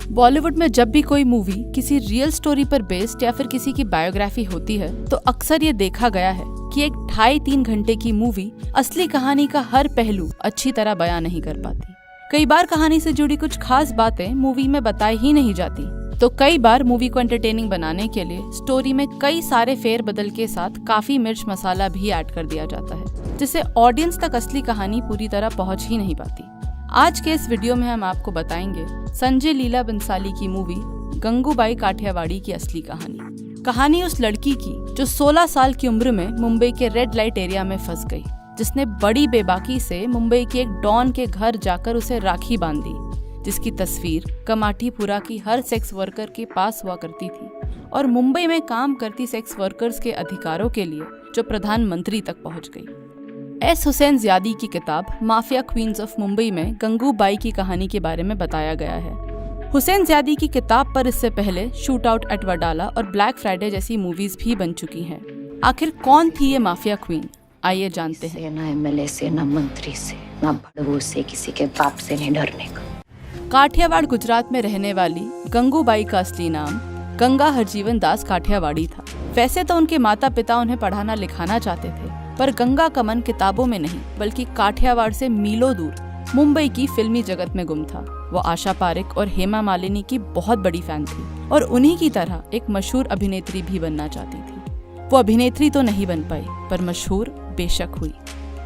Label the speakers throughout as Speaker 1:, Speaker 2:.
Speaker 1: बॉलीवुड में जब भी कोई मूवी किसी रियल स्टोरी पर बेस्ड या फिर किसी की बायोग्राफी होती है तो अक्सर ये देखा गया है कि एक 2.5-3 घंटे की मूवी असली कहानी का हर पहलू अच्छी तरह बयां नहीं कर पाती। कई बार कहानी से जुड़ी कुछ खास बातें मूवी में बताई ही नहीं जाती, तो कई बार मूवी को एंटरटेनिंग बनाने के लिए स्टोरी में कई सारे फेर बदल के साथ काफी मिर्च मसाला भी ऐड कर दिया जाता है, जिससे ऑडियंस तक असली कहानी पूरी तरह पहुंच ही नहीं पाती। आज के इस वीडियो में हम आपको बताएंगे संजय लीला बंसाली की मूवी गंगूबाई काठियावाड़ी की असली कहानी उस लड़की की जो 16 साल की उम्र में मुंबई के रेड लाइट एरिया में फंस गई, जिसने बड़ी बेबाकी से मुंबई के एक डॉन के घर जाकर उसे राखी बांध दी, जिसकी तस्वीर कमाठीपुरा की हर सेक्स वर्कर के पास हुआ करती थी और मुंबई में काम करती सेक्स वर्कर्स के अधिकारों के लिए जो प्रधानमंत्री तक पहुंच गई। एस हुसैन ज़ियादी की किताब माफिया क्वींस ऑफ मुंबई में गंगूबाई की कहानी के बारे में बताया गया है। हुसैन ज़ियादी की किताब पर इससे पहले शूट आउट एट वडाला और ब्लैक फ्राइडे जैसी मूवीज भी बन चुकी हैं। आखिर कौन थी ये माफिया क्वीन, आइए जानते हैं।
Speaker 2: ना एमएलए से, ना मंत्री से, ना भड़वों से, किसी के बाप से नहीं डरने का।
Speaker 1: काठियावाड़ गुजरात में रहने वाली गंगूबाई का असली नाम गंगा हरजीवन दास काठियावाड़ी था। वैसे तो उनके माता पिता उन्हें पढ़ाना लिखाना चाहते थे, पर गंगा का मन किताबों में नहीं बल्कि काठियावाड़ से मीलों दूर मुंबई की फिल्मी जगत में गुम था। वो आशा पारेख और हेमा मालिनी की बहुत बड़ी फैन थी और उन्हीं की तरह एक मशहूर अभिनेत्री भी बनना चाहती थी। वो अभिनेत्री तो नहीं बन पाई, पर मशहूर बेशक हुई।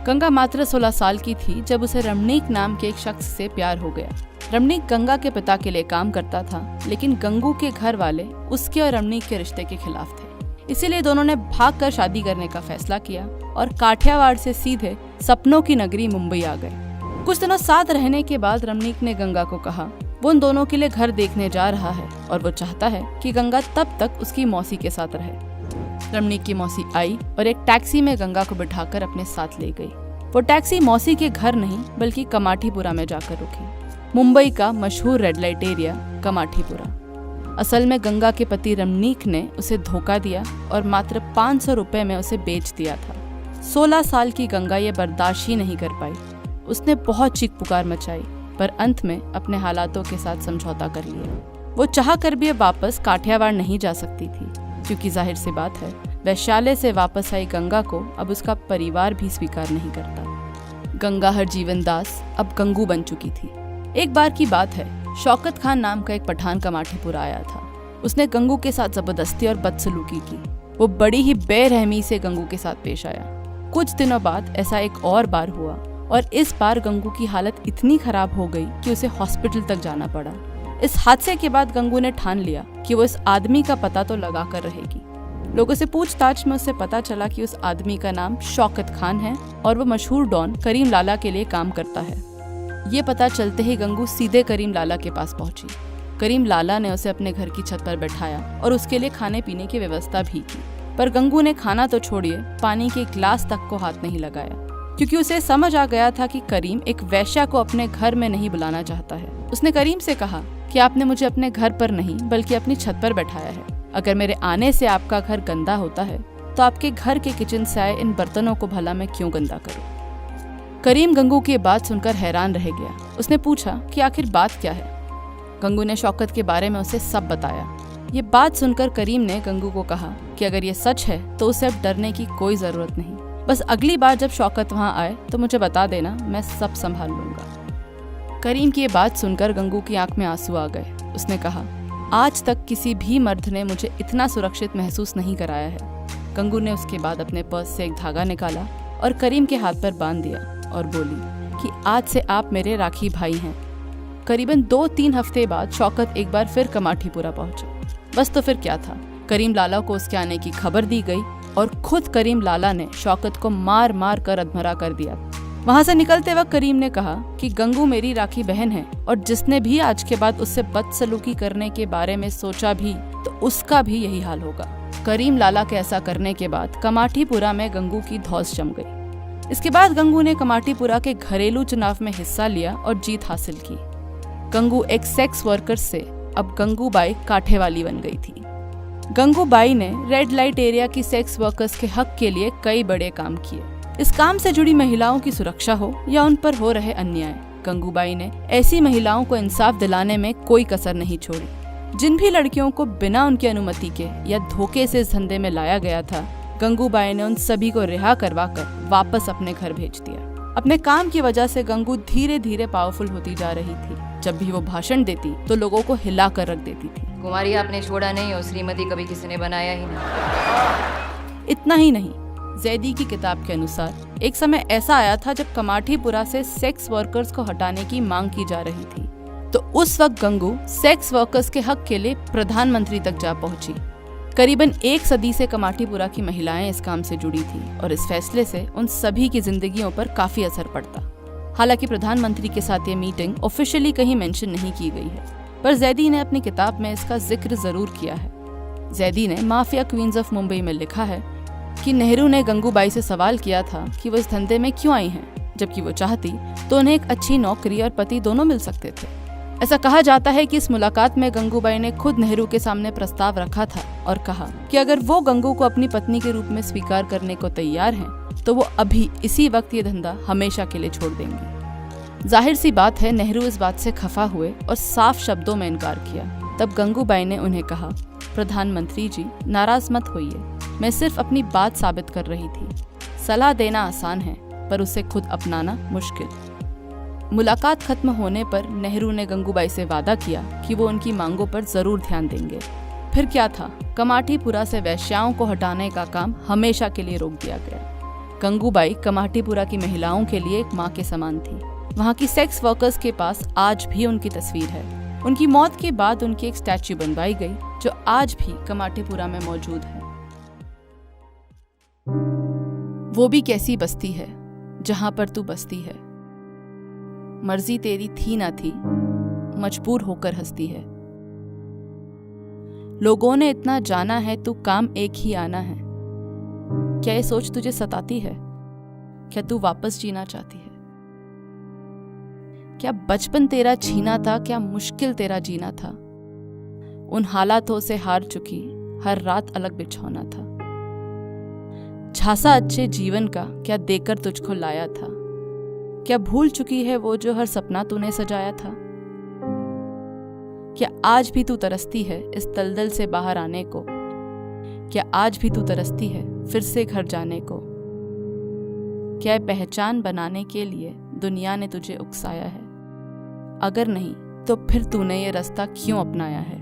Speaker 1: गंगा मात्र 16 साल की थी जब उसे रमणीक नाम के एक शख्स से प्यार हो गया। रमणीक गंगा के पिता के लिए काम करता था, लेकिन गंगू के घर वाले उसके और रमणीक के रिश्ते के खिलाफ थे। इसीलिए दोनों ने भागकर शादी करने का फैसला किया और काठियावाड़ से सीधे सपनों की नगरी मुंबई आ गए। कुछ दिनों साथ रहने के बाद रमणीक ने गंगा को कहा वो उन दोनों के लिए घर देखने जा रहा है और वो चाहता है कि गंगा तब तक उसकी मौसी के साथ रहे। रमणीक की मौसी आई और एक टैक्सी में गंगा को बिठाकर अपने साथ ले गई। वो टैक्सी मौसी के घर नहीं बल्कि कमाठीपुरा में जाकर रुकी, मुंबई का मशहूर रेड लाइट एरिया कमाठीपुरा। असल में गंगा के पति रमणीक ने उसे धोखा दिया और मात्र 500 रुपए में उसे बेच दिया था। 16 साल की गंगा ये बर्दाश्त ही नहीं कर पाई। उसने बहुत चीख पुकार मचाई, पर अंत में अपने हालातों के साथ समझौता कर लिया। वो चाह कर भी अब वापस काठियावाड़ नहीं जा सकती थी, क्योंकि जाहिर सी बात है वैश्यालय से वापस आई गंगा को अब उसका परिवार भी स्वीकार नहीं करता। गंगा हरजीवन दास अब गंगू बन चुकी थी। एक बार की बात है, शौकत खान नाम का एक पठान कमाठीपुरा आया था। उसने गंगू के साथ जबरदस्ती और बदसलूकी की। वो बड़ी ही बेरहमी से गंगू के साथ पेश आया। कुछ दिनों बाद ऐसा एक और बार हुआ और इस बार गंगू की हालत इतनी खराब हो गई कि उसे हॉस्पिटल तक जाना पड़ा। इस हादसे के बाद गंगू ने ठान लिया कि वो इस आदमी का पता तो लगा कर रहेगी। लोगों से पूछताछ में उससे पता चला कि उस आदमी का नाम शौकत खान है और वो मशहूर डॉन करीम लाला के लिए काम करता है। ये पता चलते ही गंगू सीधे करीम लाला के पास पहुंची। करीम लाला ने उसे अपने घर की छत पर बैठाया और उसके लिए खाने पीने की व्यवस्था भी की, पर गंगू ने खाना तो छोड़िए पानी के गिलास तक को हाथ नहीं लगाया, क्योंकि उसे समझ आ गया था कि करीम एक वेश्या को अपने घर में नहीं बुलाना चाहता है। उसने करीम से कहा कि आपने मुझे अपने घर पर नहीं बल्कि अपनी छत पर बैठाया है। अगर मेरे आने से आपका घर गंदा होता है तो आपके घर के किचन से आए इन बर्तनों को भला मैं क्यों गंदा करूं। करीम गंगू की बात सुनकर हैरान रह गया। उसने पूछा कि आखिर बात क्या है। गंगू ने शौकत के बारे में उसे सब बताया। ये बात सुनकर करीम ने गंगू को कहा कि अगर ये सच है तो उसे अब डरने की कोई जरूरत नहीं, बस अगली बार जब शौकत वहाँ आए तो मुझे बता देना, मैं सब संभाल लूंगा। करीम की ये बात सुनकर गंगू की आंख में आंसू आ गए। उसने कहा आज तक किसी भी मर्द ने मुझे इतना सुरक्षित महसूस नहीं कराया है। गंगू ने उसके बाद अपने पर्स से एक धागा निकाला और करीम के हाथ पर बांध दिया और बोली कि आज से आप मेरे राखी भाई हैं। करीबन 2-3 हफ्ते बाद शौकत एक बार फिर कमाठीपुरा पहुंचा। बस तो फिर क्या था, करीम लाला को उसके आने की खबर दी गई और खुद करीम लाला ने शौकत को मार मार कर अधमरा कर दिया। वहां से निकलते वक्त करीम ने कहा कि गंगू मेरी राखी बहन है और जिसने भी आज के बाद उससे बदसलूकी करने के बारे में सोचा भी तो उसका भी यही हाल होगा। करीम लाला के ऐसा करने के बाद कमाठीपुरा में गंगू की धौस जम गई। इसके बाद गंगू ने कमाठीपुरा के घरेलू चुनाव में हिस्सा लिया और जीत हासिल की। गंगू एक सेक्स वर्कर से अब गंगूबाई काठेवाली बन गई थी। गंगूबाई ने रेड लाइट एरिया की सेक्स वर्कर्स के हक के लिए कई बड़े काम किए। इस काम से जुड़ी महिलाओं की सुरक्षा हो या उन पर हो रहे अन्याय, गंगूबाई ने ऐसी महिलाओं को इंसाफ दिलाने में कोई कसर नहीं छोड़ी। जिन भी लड़कियों को बिना उनकी अनुमति के या धोखे से इस धंधे में लाया गया था, गंगूबाई ने उन सभी को रिहा करवाकर वापस अपने घर भेज दिया। अपने काम की वजह से गंगू धीरे धीरे पावरफुल होती जा रही थी। जब भी वो भाषण देती तो लोगों को हिला कर रख देती थी।
Speaker 2: कुमारी आपने छोड़ा नहीं और श्रीमती कभी किसी ने बनाया ही नहीं।
Speaker 1: इतना ही नहीं, जैदी की किताब के अनुसार एक समय ऐसा आया था जब कमाठीपुरा से सेक्स वर्कर्स को हटाने की मांग की जा रही थी। तो उस वक्त गंगू सेक्स वर्कर्स के हक के लिए प्रधानमंत्री तक जा पहुंची। करीबन 1 सदी से कमाठीपुरा की महिलाएं इस काम से जुड़ी थी और इस फैसले से उन सभी की जिंदगियों पर काफी असर पड़ता। हालांकि प्रधानमंत्री के साथ ये मीटिंग ऑफिशियली कहीं मेंशन नहीं की गई है, पर जैदी ने अपनी किताब में इसका जिक्र जरूर किया है। जैदी ने माफिया क्वींस ऑफ मुंबई में लिखा है कि नेहरू ने गंगूबाई से सवाल किया था कि वो इस धंधे में क्यों आई हैं, जबकि वो चाहती तो उन्हें एक अच्छी नौकरी और पति दोनों मिल सकते थे। ऐसा कहा जाता है कि इस मुलाकात में गंगूबाई ने खुद नेहरू के सामने प्रस्ताव रखा था और कहा कि अगर वो गंगू को अपनी पत्नी के रूप में स्वीकार करने को तैयार हैं, तो वो अभी इसी वक्त ये धंधा हमेशा के लिए छोड़ देंगी। जाहिर सी बात है, नेहरू इस बात से खफा हुए और साफ शब्दों में इनकार किया। तब गंगूबाई ने उन्हें कहा, प्रधानमंत्री जी नाराज मत होइए, मैं सिर्फ अपनी बात साबित कर रही थी। सलाह देना आसान है पर उसे खुद अपनाना मुश्किल। मुलाकात खत्म होने पर नेहरू ने गंगूबाई से वादा किया कि वो उनकी मांगों पर जरूर ध्यान देंगे। फिर क्या था, कमाठीपुरा से वैश्याओं को हटाने का काम हमेशा के लिए रोक दिया गया। गंगूबाई कमाठीपुरा की महिलाओं के लिए एक माँ के समान थी। वहाँ की सेक्स वर्कर्स के पास आज भी उनकी तस्वीर है। उनकी मौत के बाद उनकी एक स्टैच्यू बनवाई गई जो आज भी कमाठीपुरा में मौजूद है। वो भी कैसी बस्ती है जहां पर तू बसती है, मर्जी तेरी थी ना थी, मजबूर होकर हंसती है। लोगों ने इतना जाना है तू काम एक ही आना है। क्या ये सोच तुझे सताती है? क्या तू वापस जीना चाहती है? क्या बचपन तेरा छीना था? क्या मुश्किल तेरा जीना था? उन हालातों से हार चुकी हर रात अलग बिछौना था। झांसा अच्छे जीवन का क्या देकर तुझको लाया था? क्या भूल चुकी है वो जो हर सपना तूने सजाया था? क्या आज भी तू तरसती है इस दलदल से बाहर आने को? क्या आज भी तू तरसती है फिर से घर जाने को? क्या पहचान बनाने के लिए दुनिया ने तुझे उकसाया है? अगर नहीं तो फिर तूने ये रास्ता क्यों अपनाया है?